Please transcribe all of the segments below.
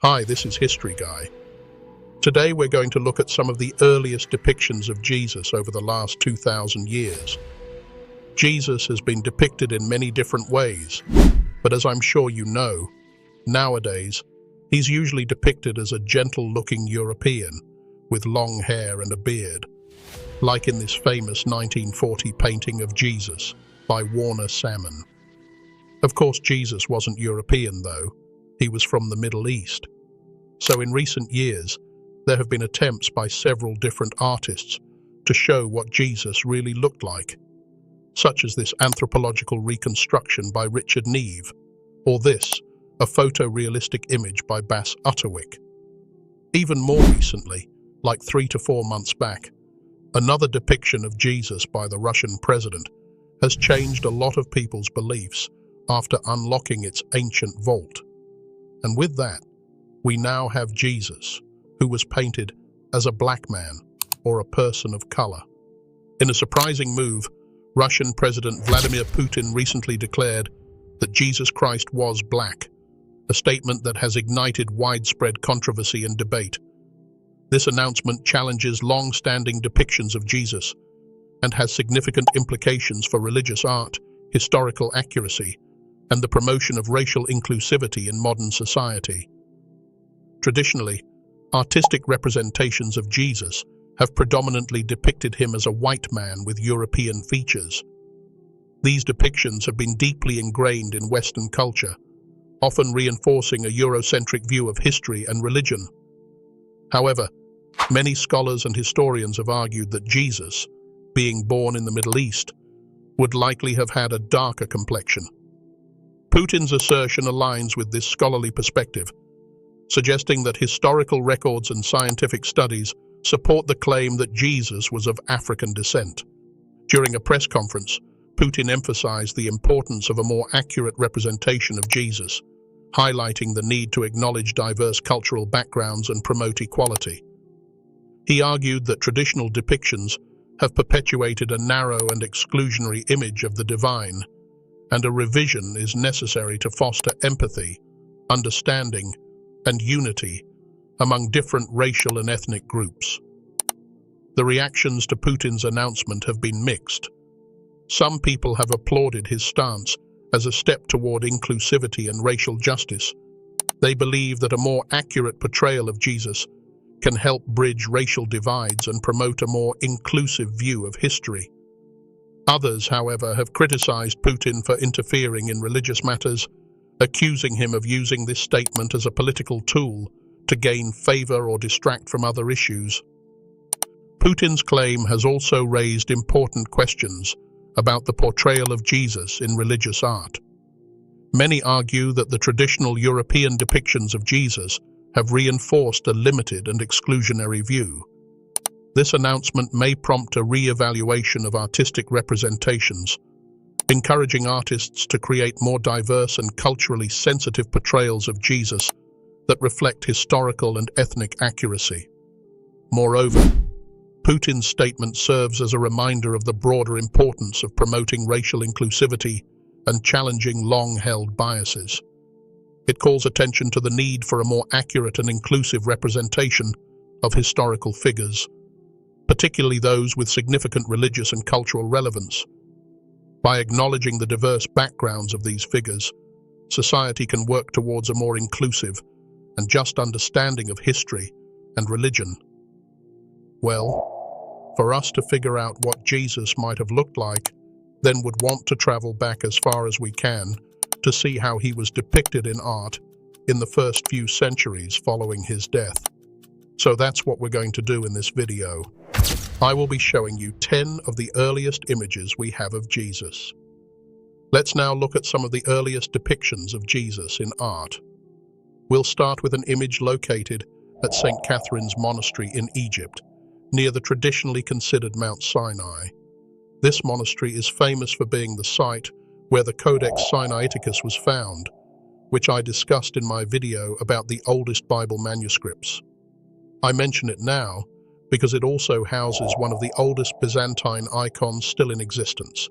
Hi, this is History Guy. Today we're going to look at some of the earliest depictions of Jesus over the last 2,000 years. Jesus has been depicted in many different ways, but as I'm sure you know, nowadays he's usually depicted as a gentle-looking European with long hair and a beard, like in this famous 1940 painting of Jesus by Warner Salmon. Of course, Jesus wasn't European though. He was from the Middle East. So in recent years, there have been attempts by several different artists to show what Jesus really looked like, such as this anthropological reconstruction by Richard Neve, or this, a photorealistic image by Bas Utterwick. Even more recently, like 3 to 4 months back, another depiction of Jesus by the Russian president has changed a lot of people's beliefs after unlocking its ancient vault. And with that, we now have Jesus, who was painted as a black man or a person of color. In a surprising move, Russian President Vladimir Putin recently declared that Jesus Christ was black, a statement that has ignited widespread controversy and debate. This announcement challenges long-standing depictions of Jesus and has significant implications for religious art, historical accuracy, and the promotion of racial inclusivity in modern society. Traditionally, artistic representations of Jesus have predominantly depicted him as a white man with European features. These depictions have been deeply ingrained in Western culture, often reinforcing a Eurocentric view of history and religion. However, many scholars and historians have argued that Jesus, being born in the Middle East, would likely have had a darker complexion. Putin's assertion aligns with this scholarly perspective, suggesting that historical records and scientific studies support the claim that Jesus was of African descent. During a press conference, Putin emphasized the importance of a more accurate representation of Jesus, highlighting the need to acknowledge diverse cultural backgrounds and promote equality. He argued that traditional depictions have perpetuated a narrow and exclusionary image of the divine, and a revision is necessary to foster empathy, understanding, and unity among different racial and ethnic groups. The reactions to Putin's announcement have been mixed. Some people have applauded his stance as a step toward inclusivity and racial justice. They believe that a more accurate portrayal of Jesus can help bridge racial divides and promote a more inclusive view of history. Others, however, have criticized Putin for interfering in religious matters, accusing him of using this statement as a political tool to gain favor or distract from other issues. Putin's claim has also raised important questions about the portrayal of Jesus in religious art. Many argue that the traditional European depictions of Jesus have reinforced a limited and exclusionary view. This announcement may prompt a re-evaluation of artistic representations, encouraging artists to create more diverse and culturally sensitive portrayals of Jesus that reflect historical and ethnic accuracy. Moreover, Putin's statement serves as a reminder of the broader importance of promoting racial inclusivity and challenging long-held biases. It calls attention to the need for a more accurate and inclusive representation of historical figures, particularly those with significant religious and cultural relevance. By acknowledging the diverse backgrounds of these figures, society can work towards a more inclusive and just understanding of history and religion. Well, for us to figure out what Jesus might have looked like, then would want to travel back as far as we can to see how he was depicted in art in the first few centuries following his death. So that's what we're going to do in this video. I will be showing you 10 of the earliest images we have of Jesus. Let's now look at some of the earliest depictions of Jesus in art. We'll start with an image located at St. Catherine's Monastery in Egypt, near the traditionally considered Mount Sinai. This monastery is famous for being the site where the Codex Sinaiticus was found, which I discussed in my video about the oldest Bible manuscripts. I mention it now because it also houses one of the oldest Byzantine icons still in existence,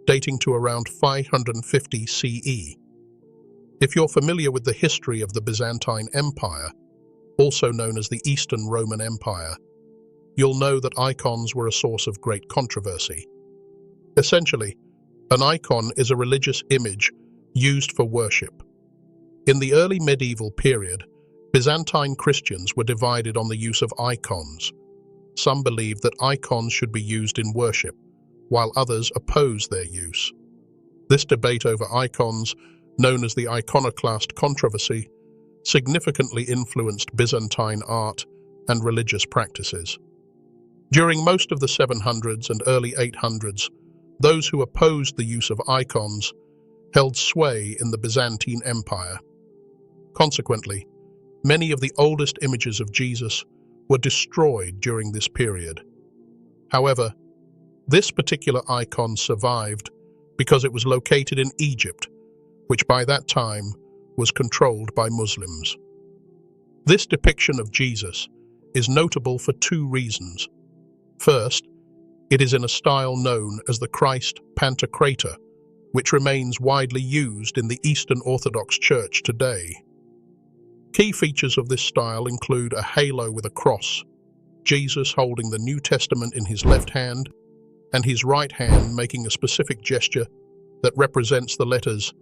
dating to around 550 CE. If you're familiar with the history of the Byzantine Empire, also known as the Eastern Roman Empire, you'll know that icons were a source of great controversy. Essentially, an icon is a religious image used for worship. In the early medieval period, Byzantine Christians were divided on the use of icons. Some believed that icons should be used in worship, while others opposed their use. This debate over icons, known as the iconoclast controversy, significantly influenced Byzantine art and religious practices. During most of the 700s and early 800s, those who opposed the use of icons held sway in the Byzantine Empire. Consequently, many of the oldest images of Jesus were destroyed during this period. However, this particular icon survived because it was located in Egypt, which by that time was controlled by Muslims. This depiction of Jesus is notable for two reasons. First, it is in a style known as the Christ Pantocrator, which remains widely used in the Eastern Orthodox Church today. Key features of this style include a halo with a cross, Jesus holding the New Testament in his left hand, and his right hand making a specific gesture that represents the letters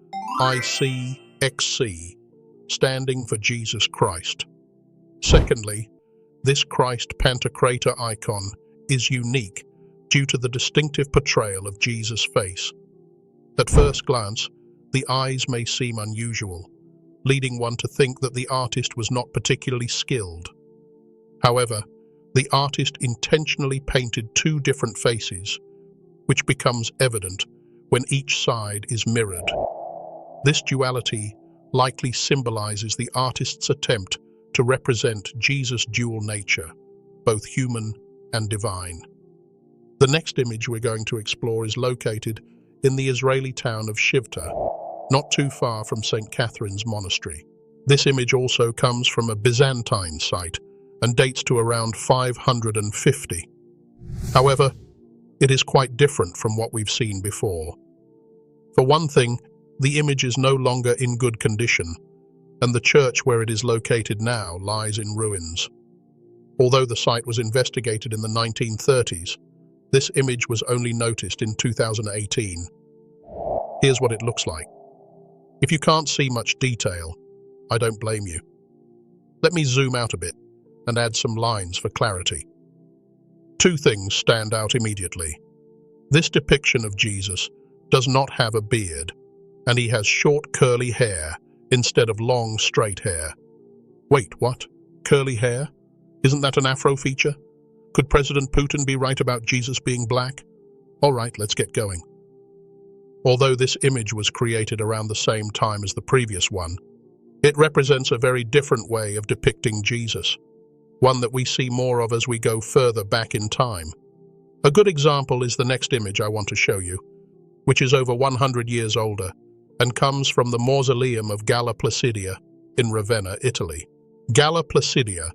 ICXC, standing for Jesus Christ. Secondly, this Christ Pantocrator icon is unique due to the distinctive portrayal of Jesus' face. At first glance, the eyes may seem unusual, leading one to think that the artist was not particularly skilled. However, the artist intentionally painted two different faces, which becomes evident when each side is mirrored. This duality likely symbolizes the artist's attempt to represent Jesus' dual nature, both human and divine. The next image we're going to explore is located in the Israeli town of Shivta, not too far from St. Catherine's Monastery. This image also comes from a Byzantine site and dates to around 550. However, it is quite different from what we've seen before. For one thing, the image is no longer in good condition, and the church where it is located now lies in ruins. Although the site was investigated in the 1930s, this image was only noticed in 2018. Here's what it looks like. If you can't see much detail, I don't blame you. Let me zoom out a bit and add some lines for clarity. Two things stand out immediately. This depiction of Jesus does not have a beard, and he has short curly hair instead of long straight hair. Wait, what? Curly hair? Isn't that an Afro feature? Could President Putin be right about Jesus being black? All right, let's get going. Although this image was created around the same time as the previous one, it represents a very different way of depicting Jesus, one that we see more of as we go further back in time. A good example is the next image I want to show you, which is over 100 years older and comes from the mausoleum of Galla Placidia in Ravenna, Italy. Galla Placidia,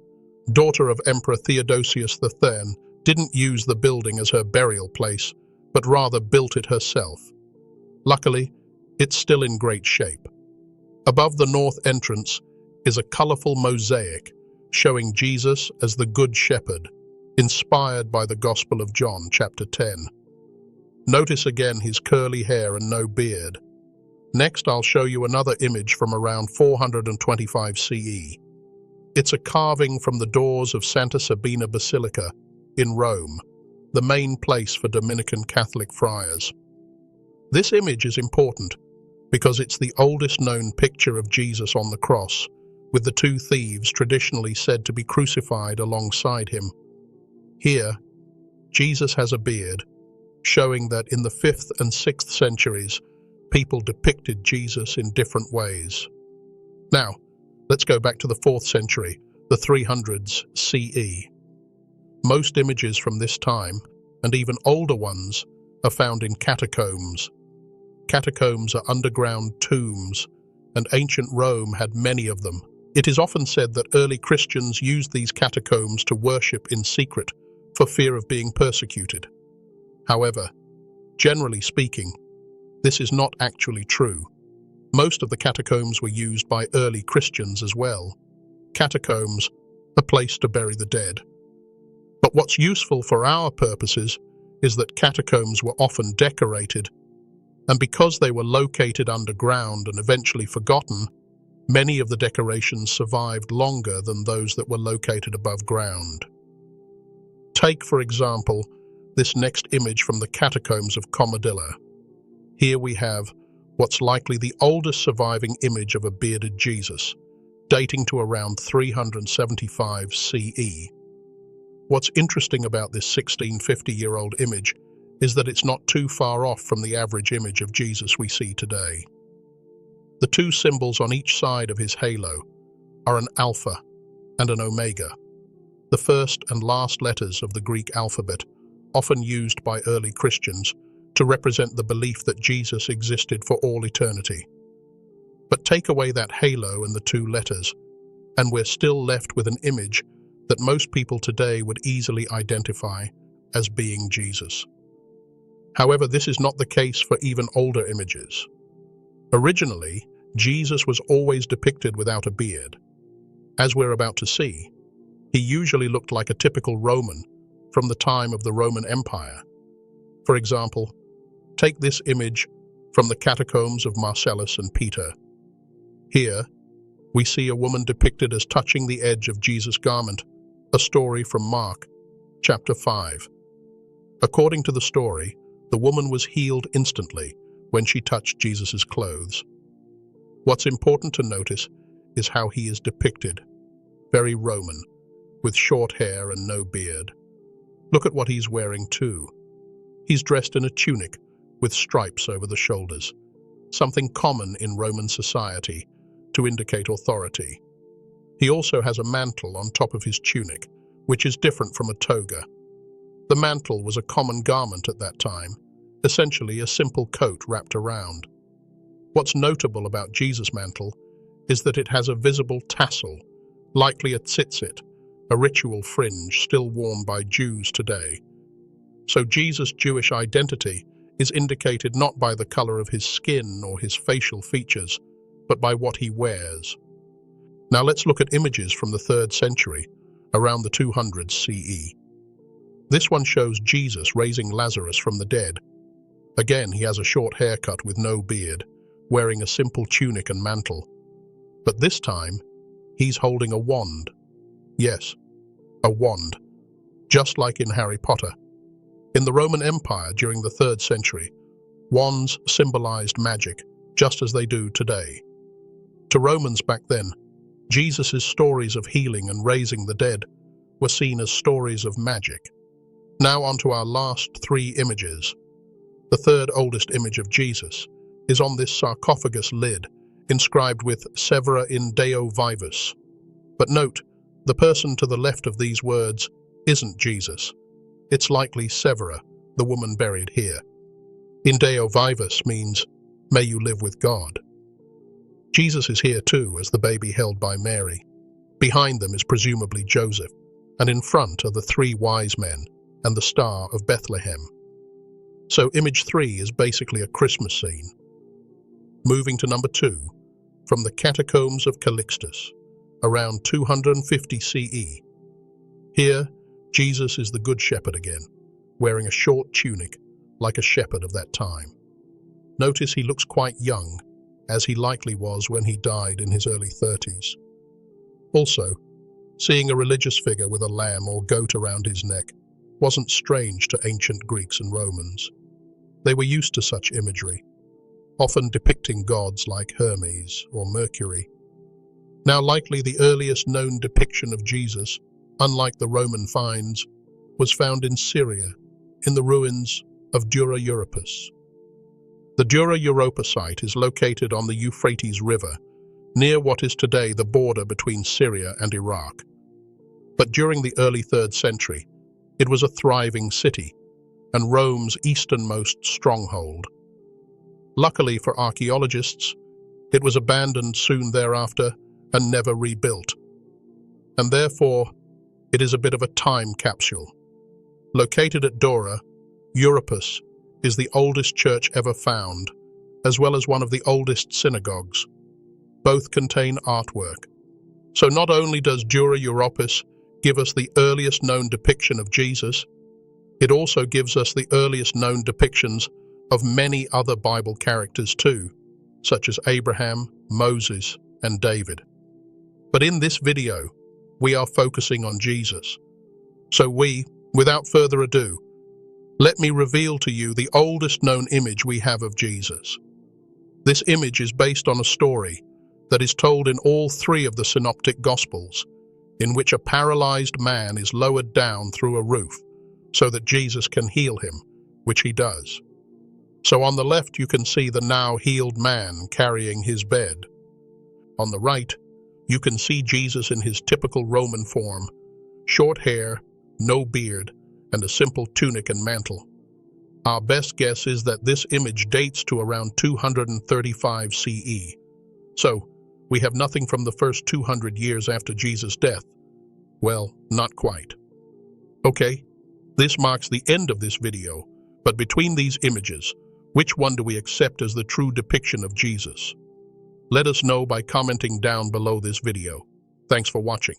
daughter of Emperor Theodosius III, didn't use the building as her burial place, but rather built it herself. Luckily, it's still in great shape. Above the north entrance is a colorful mosaic showing Jesus as the Good Shepherd, inspired by the Gospel of John, chapter 10. Notice again his curly hair and no beard. Next, I'll show you another image from around 425 CE. It's a carving from the doors of Santa Sabina Basilica in Rome, the main place for Dominican Catholic friars. This image is important because it's the oldest known picture of Jesus on the cross, with the two thieves traditionally said to be crucified alongside him. Here, Jesus has a beard, showing that in the 5th and 6th centuries, people depicted Jesus in different ways. Now, let's go back to the 4th century, the 300s CE. Most images from this time, and even older ones, are found in catacombs. Catacombs are underground tombs, and ancient Rome had many of them. It is often said that early Christians used these catacombs to worship in secret for fear of being persecuted. However, generally speaking, this is not actually true. Most of the catacombs were used by early Christians as well. Catacombs, a place to bury the dead. But what's useful for our purposes is that catacombs were often decorated, and because they were located underground and eventually forgotten, many of the decorations survived longer than those that were located above ground. Take, for example, this next image from the catacombs of Comodilla. Here we have what's likely the oldest surviving image of a bearded Jesus, dating to around 375 CE. What's interesting about this 1650-year-old image is that it's not too far off from the average image of Jesus we see today. The two symbols on each side of his halo are an alpha and an omega, the first and last letters of the Greek alphabet, often used by early Christians to represent the belief that Jesus existed for all eternity. But take away that halo and the two letters, and we're still left with an image that most people today would easily identify as being Jesus. However, this is not the case for even older images. Originally, Jesus was always depicted without a beard. As we're about to see, he usually looked like a typical Roman from the time of the Roman Empire. For example, take this image from the catacombs of Marcellus and Peter. Here, we see a woman depicted as touching the edge of Jesus' garment, a story from Mark, chapter 5. According to the story, the woman was healed instantly when she touched Jesus' clothes. What's important to notice is how he is depicted, very Roman, with short hair and no beard. Look at what he's wearing too. He's dressed in a tunic with stripes over the shoulders, something common in Roman society to indicate authority. He also has a mantle on top of his tunic, which is different from a toga. The mantle was a common garment at that time, essentially a simple coat wrapped around. What's notable about Jesus' mantle is that it has a visible tassel, likely a tzitzit, a ritual fringe still worn by Jews today. So Jesus' Jewish identity is indicated not by the color of his skin or his facial features, but by what he wears. Now let's look at images from the 3rd century, around the 200s CE. This one shows Jesus raising Lazarus from the dead. Again, he has a short haircut with no beard, wearing a simple tunic and mantle. But this time, he's holding a wand. Yes, a wand, just like in Harry Potter. In the Roman Empire during the 3rd century, wands symbolized magic, just as they do today. To Romans back then, Jesus' stories of healing and raising the dead were seen as stories of magic. Now onto our last 3 images. The 3rd oldest image of Jesus is on this sarcophagus lid, inscribed with Severa in Deo Vivus. But note, the person to the left of these words isn't Jesus. It's likely Severa, the woman buried here. In Deo Vivus means, may you live with God. Jesus is here too, as the baby held by Mary. Behind them is presumably Joseph, and in front are the 3 wise men and the Star of Bethlehem. So image 3 is basically a Christmas scene. Moving to number 2, from the Catacombs of Calixtus, around 250 CE. Here, Jesus is the Good Shepherd again, wearing a short tunic like a shepherd of that time. Notice he looks quite young, as he likely was when he died in his early 30s. Also, seeing a religious figure with a lamb or goat around his neck wasn't strange to ancient Greeks and Romans. They were used to such imagery, often depicting gods like Hermes or Mercury. Now likely the earliest known depiction of Jesus, unlike the Roman finds, was found in Syria, in the ruins of Dura Europos. The Dura Europa site is located on the Euphrates River, near what is today the border between Syria and Iraq. But during the early 3rd century, it was a thriving city and Rome's easternmost stronghold. Luckily for archaeologists, it was abandoned soon thereafter and never rebuilt. And therefore, it is a bit of a time capsule. Located at Dura, Europos is the oldest church ever found as well as one of the oldest synagogues. Both contain artwork. So not only does Dura Europos give us the earliest known depiction of Jesus, it also gives us the earliest known depictions of many other Bible characters too, such as Abraham, Moses, and David. But in this video, we are focusing on Jesus. So without further ado, let me reveal to you the oldest known image we have of Jesus. This image is based on a story that is told in all three of the Synoptic Gospels, in which a paralyzed man is lowered down through a roof so that Jesus can heal him, which he does. So on the left you can see the now healed man carrying his bed. On the right, you can see Jesus in his typical Roman form, short hair, no beard, and a simple tunic and mantle. Our best guess is that this image dates to around 235 CE. So, we have nothing from the first 200 years after Jesus' death. Well, not quite. Okay, this marks the end of this video, but between these images, which one do we accept as the true depiction of Jesus? Let us know by commenting down below this video. Thanks for watching.